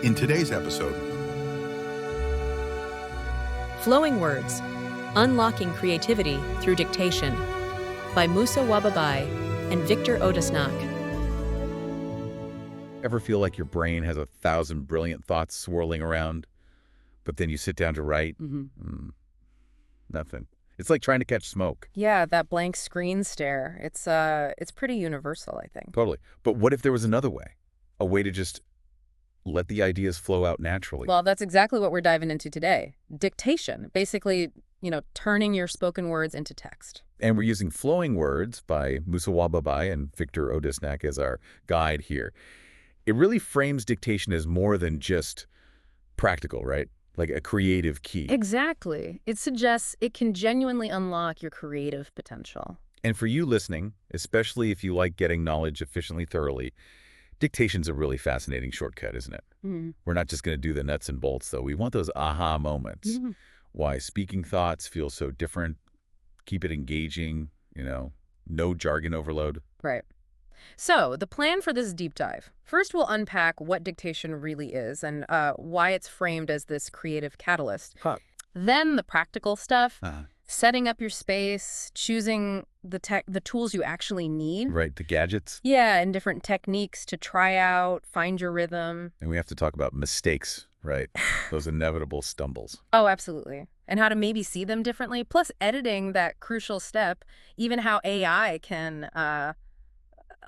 In today's episode, Flowing Words, Unlocking Creativity Through Dictation by Musa Wababai and Victor Odasnac. Ever feel like your brain has 1,000 brilliant thoughts swirling around, but then you sit down to write? Nothing. It's like trying to catch smoke. Yeah, that blank screen stare. It's pretty universal, I think. Totally. But what if there was another way? A way to just let the ideas flow out naturally? Well, that's exactly what we're diving into today. Dictation. Basically, turning your spoken words into text. And we're using Flowing Words by Musa Wababai and Victor Odasnac as our guide here. It really frames dictation as more than just practical, right? Like a creative key. Exactly. It suggests it can genuinely unlock your creative potential. And for you listening, especially if you like getting knowledge efficiently, thoroughly, dictation's a really fascinating shortcut, isn't it? We're not just going to do the nuts and bolts, though. We want those aha moments. Why speaking thoughts feel so different, keep it engaging, no jargon overload. Right. So, the plan for this deep dive. First, we'll unpack what dictation really is and why it's framed as this creative catalyst. Then the practical stuff, setting up your space, choosing the tools you actually need. Right, the gadgets. Yeah, and different techniques to try out, find your rhythm. And we have to talk about mistakes, right? Those inevitable stumbles. Oh, absolutely. And how to maybe see them differently. Plus, editing, that crucial step, even how AI can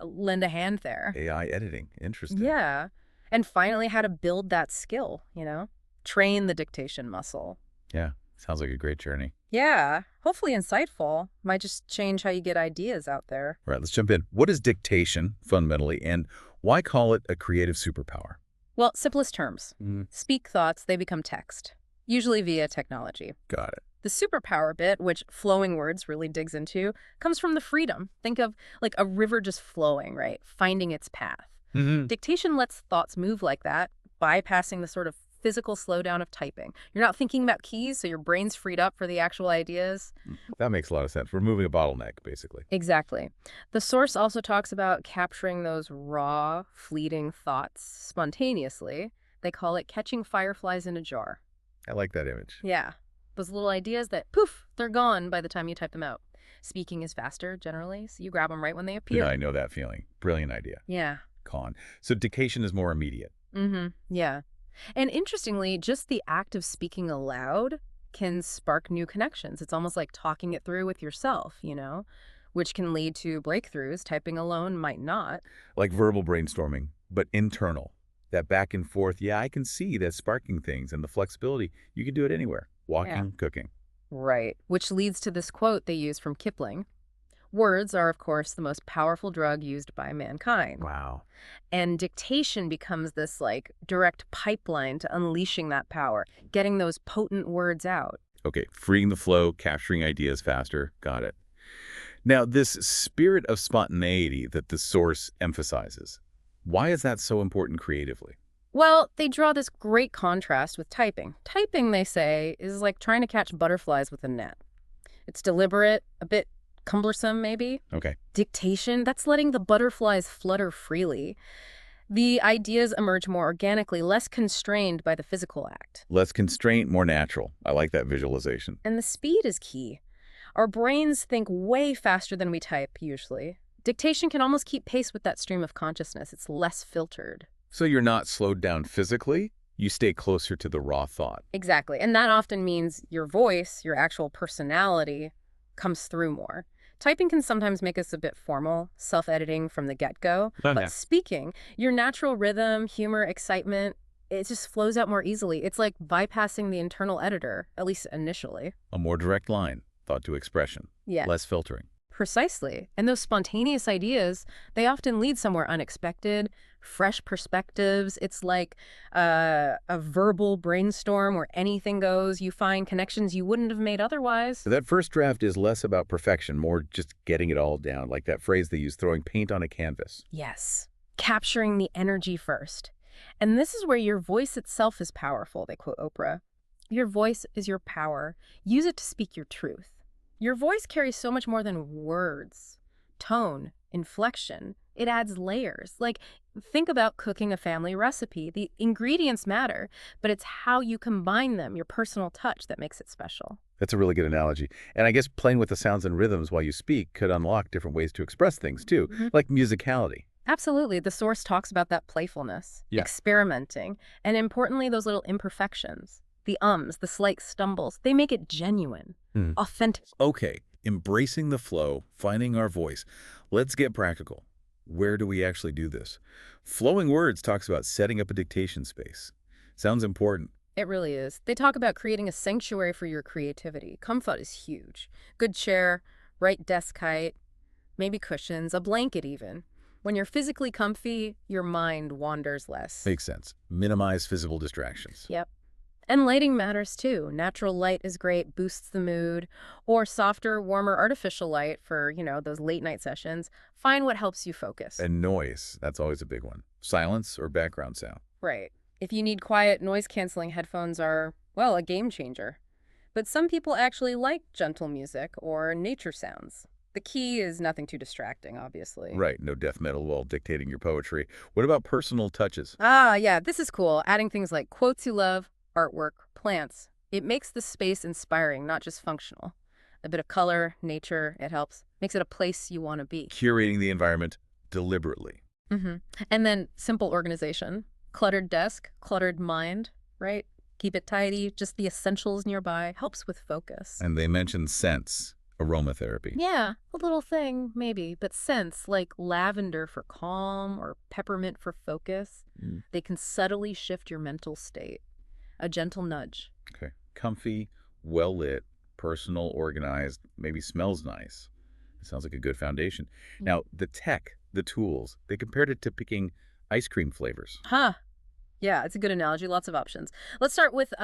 lend a hand there. AI editing. Interesting. Yeah. And finally, how to build that skill, train the dictation muscle. Yeah. Sounds like a great journey. Yeah. Hopefully insightful. Might just change how you get ideas out there. All right, let's jump in. What is dictation, fundamentally, and why call it a creative superpower? Well, simplest terms. Speak thoughts, they become text, usually via technology. Got it. The superpower bit, which Flowing Words really digs into, comes from the freedom. Think of like a river just flowing, right? Finding its path. Dictation lets thoughts move like that, bypassing the sort of physical slowdown of typing. You're not thinking about keys, so your brain's freed up for the actual ideas. That makes a lot of sense. Removing a bottleneck, basically. Exactly. The source also talks about capturing those raw, fleeting thoughts spontaneously. They call it catching fireflies in a jar. I like that image. Yeah. Those little ideas that, poof, they're gone by the time you type them out. Speaking is faster, generally, so you grab them right when they appear. I know that feeling. Brilliant idea. Yeah. Con. So dictation is more immediate. Yeah. And interestingly, just the act of speaking aloud can spark new connections. It's almost like talking it through with yourself, which can lead to breakthroughs typing alone might not. Like verbal brainstorming, but internal. That back and forth, I can see that sparking things and the flexibility. You can do it anywhere. Walking, cooking. Right. Which leads to this quote they use from Kipling. Words are, of course, the most powerful drug used by mankind. Wow. And dictation becomes this, direct pipeline to unleashing that power, getting those potent words out. Okay, freeing the flow, capturing ideas faster. Got it. Now, this spirit of spontaneity that the source emphasizes, why is that so important creatively? Well, they draw this great contrast with typing. Typing, they say, is like trying to catch butterflies with a net. It's deliberate, a bit cumbersome, maybe. Okay. Dictation, that's letting the butterflies flutter freely. The ideas emerge more organically, less constrained by the physical act. Less constraint, more natural. I like that visualization. And the speed is key. Our brains think way faster than we type, usually. Dictation can almost keep pace with that stream of consciousness. It's less filtered. So you're not slowed down physically, you stay closer to the raw thought. Exactly. And that often means your voice, your actual personality, comes through more. Typing can sometimes make us a bit formal, self-editing from the get-go. But speaking, your natural rhythm, humor, excitement, it just flows out more easily. It's like bypassing the internal editor, at least initially. A more direct line, thought to expression. Yeah. Less filtering. Precisely. And those spontaneous ideas, they often lead somewhere unexpected, fresh perspectives. It's like a verbal brainstorm where anything goes. You find connections you wouldn't have made otherwise. So that first draft is less about perfection, more just getting it all down, like that phrase they use, throwing paint on a canvas. Yes. Capturing the energy first. And this is where your voice itself is powerful, they quote Oprah. Your voice is your power. Use it to speak your truth. Your voice carries so much more than words. Tone, inflection. It adds layers. Like, think about cooking a family recipe. The ingredients matter, but it's how you combine them, your personal touch, that makes it special. That's a really good analogy. And I guess playing with the sounds and rhythms while you speak could unlock different ways to express things, too, like musicality. Absolutely. The source talks about that playfulness, experimenting, and importantly, those little imperfections. The ums, the slight stumbles, they make it genuine, authentic. Okay, embracing the flow, finding our voice. Let's get practical. Where do we actually do this? Flowing Words talks about setting up a dictation space. Sounds important. It really is. They talk about creating a sanctuary for your creativity. Comfort is huge. Good chair, right desk height, maybe cushions, a blanket even. When you're physically comfy, your mind wanders less. Makes sense. Minimize physical distractions. Yep. And lighting matters too. Natural light is great, boosts the mood. Or softer, warmer artificial light for, those late night sessions. Find what helps you focus. And noise, that's always a big one. Silence or background sound. Right. If you need quiet, noise-canceling headphones are, well, a game changer. But some people actually like gentle music or nature sounds. The key is nothing too distracting, obviously. Right, no death metal while dictating your poetry. What about personal touches? Ah, yeah, this is cool. Adding things like quotes you love, artwork, plants. It makes the space inspiring, not just functional. A bit of color, nature, it helps. Makes it a place you want to be. Curating the environment deliberately. And then simple organization. Cluttered desk, cluttered mind, right? Keep it tidy, just the essentials nearby. Helps with focus. And they mentioned scents, aromatherapy. Yeah, a little thing, maybe. But scents like lavender for calm or peppermint for focus, they can subtly shift your mental state. A gentle nudge. Okay. Comfy, well-lit, personal, organized, maybe smells nice. It sounds like a good foundation. Now, the tech, the tools, they compared it to picking ice cream flavors. Huh. Yeah, it's a good analogy. Lots of options. Let's start with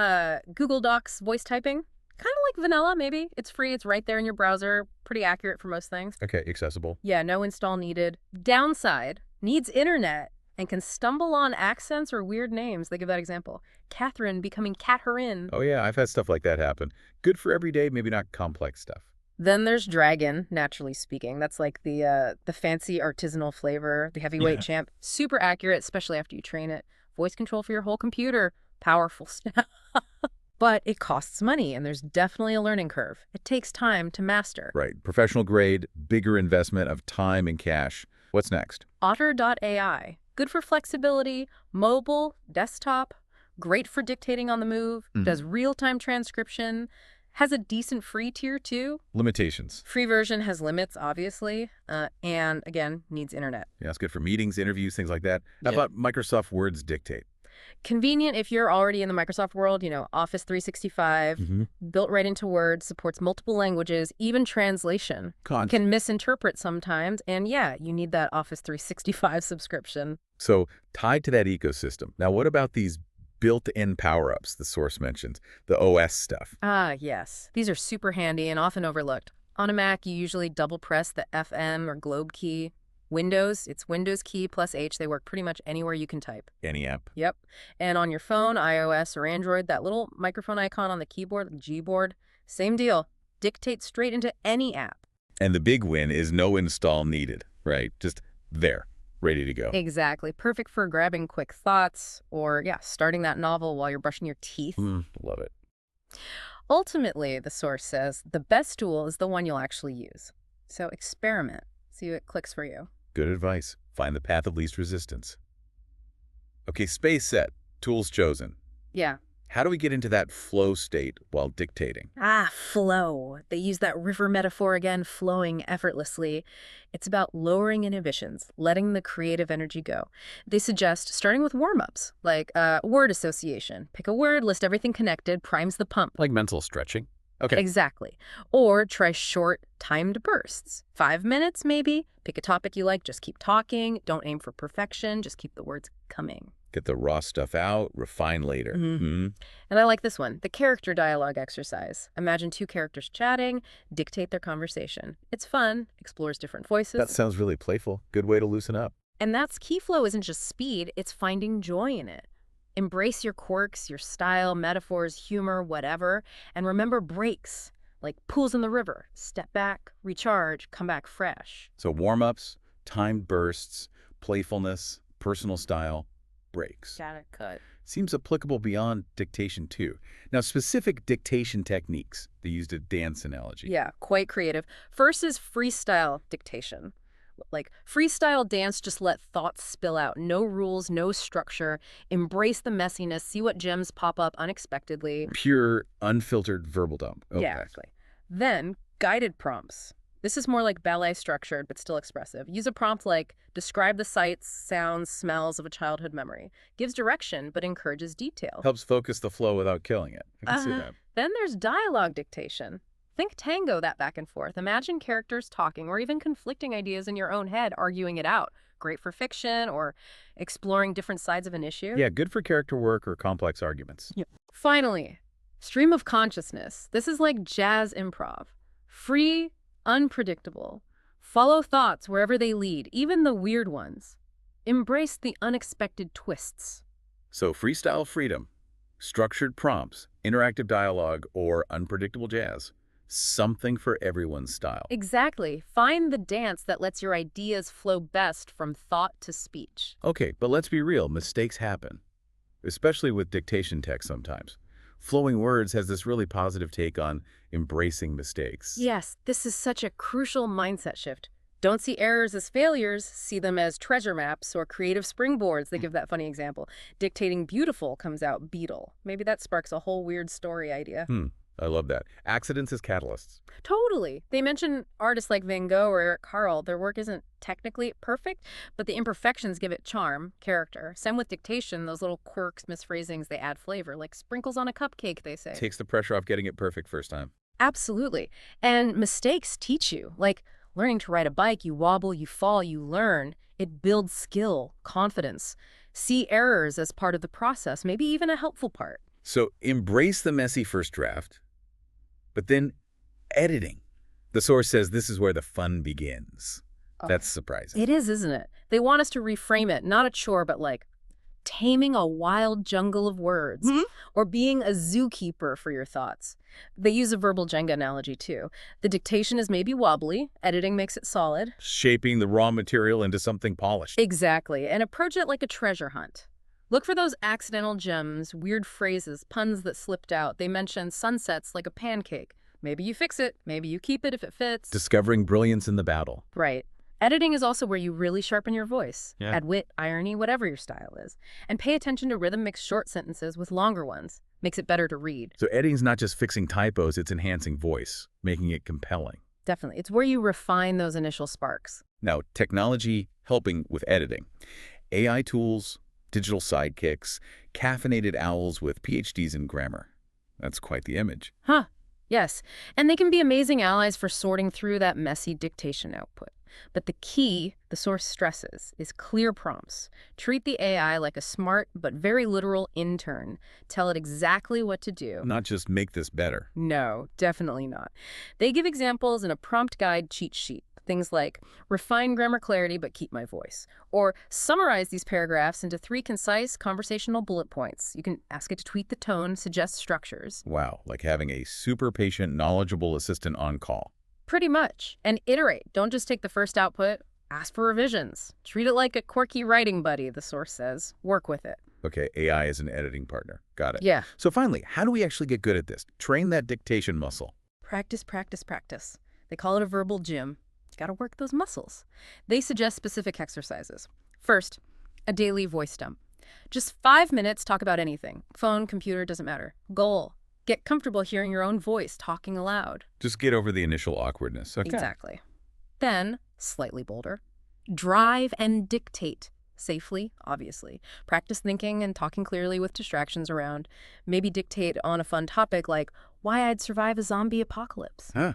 Google Docs voice typing. Kind of like vanilla, maybe. It's free. It's right there in your browser. Pretty accurate for most things. Okay, accessible. Yeah, no install needed. Downside, needs internet and can stumble on accents or weird names. They give that example. Catherine becoming Catherine. Oh, yeah, I've had stuff like that happen. Good for everyday, maybe not complex stuff. Then there's Dragon, naturally speaking. That's like the fancy artisanal flavor, the heavyweight champ. Super accurate, especially after you train it. Voice control for your whole computer. Powerful stuff. But it costs money, and there's definitely a learning curve. It takes time to master. Right. Professional grade, bigger investment of time and cash. What's next? Otter.ai. Good for flexibility, mobile, desktop, great for dictating on the move, does real-time transcription, has a decent free tier too. Limitations. Free version has limits, obviously, and again, needs internet. Yeah, it's good for meetings, interviews, things like that. How about Microsoft Word's Dictate? Convenient if you're already in the Microsoft world, Office 365, built right into Word, supports multiple languages, even translation. Cons. Can misinterpret sometimes, and yeah, you need that Office 365 subscription. So tied to that ecosystem. Now, what about these built-in power-ups the source mentions, the OS stuff? Ah, yes. These are super handy and often overlooked. On a Mac, you usually double-press the FM or globe key. Windows, it's Windows key plus H. They work pretty much anywhere you can type. Any app. Yep. And on your phone, iOS or Android, that little microphone icon on the keyboard, the Gboard, same deal. Dictate straight into any app. And the big win is no install needed, right? Just there, ready to go. Exactly. Perfect for grabbing quick thoughts or, starting that novel while you're brushing your teeth. Love it. Ultimately, the source says, the best tool is the one you'll actually use. So experiment. See what clicks for you. Good advice. Find the path of least resistance. Okay, space set. Tools chosen. Yeah. How do we get into that flow state while dictating? Ah, flow. They use that river metaphor again, flowing effortlessly. It's about lowering inhibitions, letting the creative energy go. They suggest starting with warm-ups, like word association. Pick a word, list everything connected, primes the pump. Like mental stretching? Okay. Exactly. Or try short, timed bursts. 5 minutes, maybe. Pick a topic you like, just keep talking. Don't aim for perfection, just keep the words coming. Get the raw stuff out, refine later. And I like this one, the character dialogue exercise. Imagine 2 characters chatting, dictate their conversation. It's fun, explores different voices. That sounds really playful. Good way to loosen up. And that's key flow isn't just speed, it's finding joy in it. Embrace your quirks, your style, metaphors, humor, whatever. And remember breaks, like pools in the river. Step back, recharge, come back fresh. So warm-ups, timed bursts, playfulness, personal style breaks. Got it. Cut. Seems applicable beyond dictation, too. Now, specific dictation techniques. They used a dance analogy. Yeah, quite creative. First is freestyle dictation. Like freestyle dance, just let thoughts spill out. No rules, no structure. Embrace the messiness. See what gems pop up unexpectedly. Pure, unfiltered verbal dump. Okay. Yeah, exactly. Then, guided prompts. This is more like ballet structured, but still expressive. Use a prompt like, describe the sights, sounds, smells of a childhood memory. Gives direction, but encourages detail. Helps focus the flow without killing it. I can see that. Then there's dialogue dictation. Think tango that back and forth. Imagine characters talking or even conflicting ideas in your own head, arguing it out. Great for fiction or exploring different sides of an issue. Yeah, good for character work or complex arguments. Yeah. Finally, stream of consciousness. This is like jazz improv. Free, unpredictable. Follow thoughts wherever they lead, even the weird ones. Embrace the unexpected twists. So freestyle freedom, structured prompts, interactive dialogue, or unpredictable jazz. Something for everyone's style. Exactly. Find the dance that lets your ideas flow best from thought to speech. Okay, but let's be real, mistakes happen, especially with dictation text sometimes. Flowing Words has this really positive take on embracing mistakes. Yes, this is such a crucial mindset shift. Don't see errors as failures, see them as treasure maps or creative springboards. They give that funny example. Dictating beautiful comes out beetle. Maybe that sparks a whole weird story idea. I love that. Accidents as catalysts. Totally. They mention artists like Van Gogh or Eric Carle. Their work isn't technically perfect, but the imperfections give it charm, character. Same with dictation, those little quirks, misphrasings, they add flavor, like sprinkles on a cupcake, they say. Takes the pressure off getting it perfect first time. Absolutely. And mistakes teach you. Like learning to ride a bike, you wobble, you fall, you learn. It builds skill, confidence. See errors as part of the process, maybe even a helpful part. So embrace the messy first draft, but then editing. The source says this is where the fun begins. That's surprising. It is, isn't it? They want us to reframe it, not a chore, but like taming a wild jungle of words or being a zookeeper for your thoughts. They use a verbal Jenga analogy, too. The dictation is maybe wobbly. Editing makes it solid. Shaping the raw material into something polished. Exactly. And approach it like a treasure hunt. Look for those accidental gems, weird phrases, puns that slipped out. They mention sunsets like a pancake. Maybe you fix it. Maybe you keep it if it fits. Discovering brilliance in the battle. Right. Editing is also where you really sharpen your voice. Yeah. Add wit, irony, whatever your style is. And pay attention to rhythm mix short sentences with longer ones. Makes it better to read. So editing's not just fixing typos, it's enhancing voice, making it compelling. Definitely. It's where you refine those initial sparks. Now, technology helping with editing. AI tools, digital sidekicks, caffeinated owls with PhDs in grammar. That's quite the image. Huh. Yes. And they can be amazing allies for sorting through that messy dictation output. But the key, the source stresses, is clear prompts. Treat the AI like a smart but very literal intern. Tell it exactly what to do. Not just make this better. No, definitely not. They give examples in a prompt guide cheat sheet. Things like, refine grammar clarity but keep my voice. Or summarize these paragraphs into 3 concise conversational bullet points. You can ask it to tweak the tone, suggest structures. Wow, like having a super patient, knowledgeable assistant on call. Pretty much. And iterate. Don't just take the first output. Ask for revisions. Treat it like a quirky writing buddy, the source says. Work with it. Okay, AI is an editing partner. Got it. Yeah. So finally, how do we actually get good at this? Train that dictation muscle. Practice, practice, practice. They call it a verbal gym. Got to work those muscles. They suggest specific exercises. First, a daily voice dump. Just 5 minutes, talk about anything. Phone, computer, doesn't matter. Goal. Get comfortable hearing your own voice talking aloud. Just get over the initial awkwardness. Okay. Exactly. Then, slightly bolder, drive and dictate. Safely, obviously. Practice thinking and talking clearly with distractions around. Maybe dictate on a fun topic like why I'd survive a zombie apocalypse. Huh.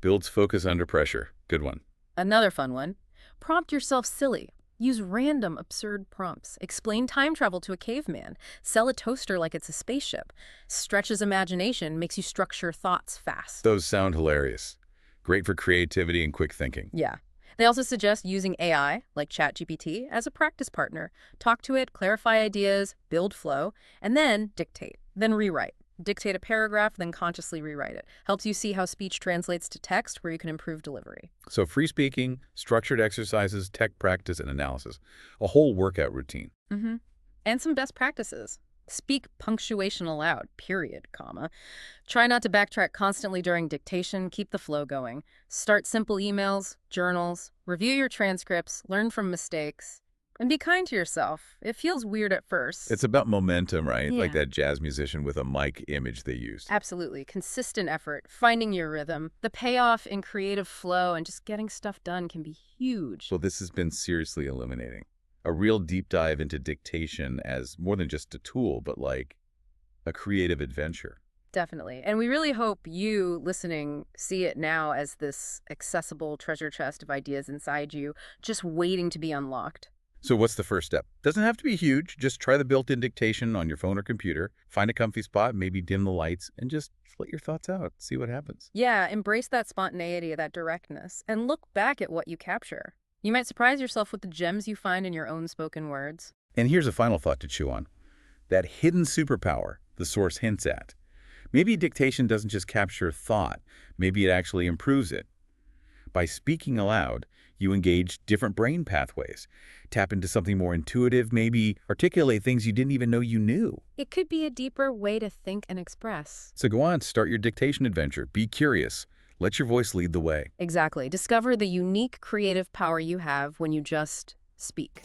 Builds focus under pressure. Good one. Another fun one. Prompt yourself silly. Use random, absurd prompts. Explain time travel to a caveman. Sell a toaster like it's a spaceship. Stretches imagination, makes you structure thoughts fast. Those sound hilarious. Great for creativity and quick thinking. Yeah. They also suggest using AI, like ChatGPT, as a practice partner. Talk to it, clarify ideas, build flow, and then dictate. Then rewrite. Dictate a paragraph, then consciously rewrite it. Helps you see how speech translates to text, where you can improve delivery. So free speaking, structured exercises, tech practice, and analysis. A whole workout routine. And some best practices. Speak punctuation aloud, period, comma. Try not to backtrack constantly during dictation. Keep the flow going. Start simple emails, journals, review your transcripts, learn from mistakes, and be kind to yourself. It feels weird at first. It's about momentum, right? Yeah. Like that jazz musician with a mic image they used. Absolutely. Consistent effort, finding your rhythm. The payoff in creative flow and just getting stuff done can be huge. So this has been seriously illuminating. A real deep dive into dictation as more than just a tool, but like a creative adventure. Definitely. And we really hope you, listening, see it now as this accessible treasure chest of ideas inside you, just waiting to be unlocked. So what's the first step? Doesn't have to be huge. Just try the built-in dictation on your phone or computer. Find a comfy spot, maybe dim the lights, and just let your thoughts out. See what happens. Yeah, embrace that spontaneity, that directness, and look back at what you capture. You might surprise yourself with the gems you find in your own spoken words. And here's a final thought to chew on. That hidden superpower the source hints at. Maybe dictation doesn't just capture thought. Maybe it actually improves it. By speaking aloud, you engage different brain pathways, tap into something more intuitive, maybe articulate things you didn't even know you knew. It could be a deeper way to think and express. So go on, start your dictation adventure. Be curious. Let your voice lead the way. Exactly. Discover the unique creative power you have when you just speak.